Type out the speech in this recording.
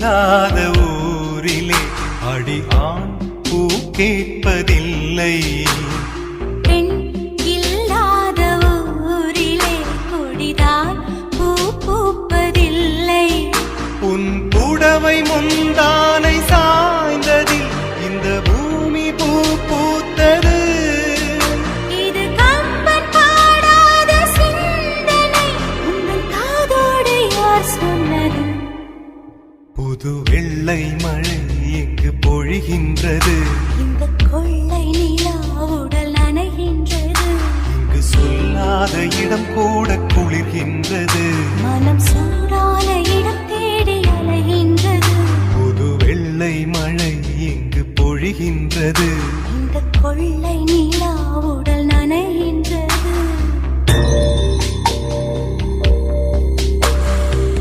இல்லாத ஊரிலே அடி ஆண் பூ கேட்பதில்லை. பெண் இல்லாத ஊரிலே கொடிதான் பூ பூப்பதில்லை. உன் புடவை முந்தானை சாய்ந்ததில் இந்த பூமி பூ பூத்தது. இது கம்பன் பாடாத சிந்தனை, உங்கள் காதோடு யார் சொன்னது? புது வெள்ளை மழை எங்கு பொழிகின்றது. இந்த கொள்ளை நிலா உடல் நனைகின்றது. இங்கு சொல்லாத இடம் கூட குளிர்கின்றது. மனம் சூடா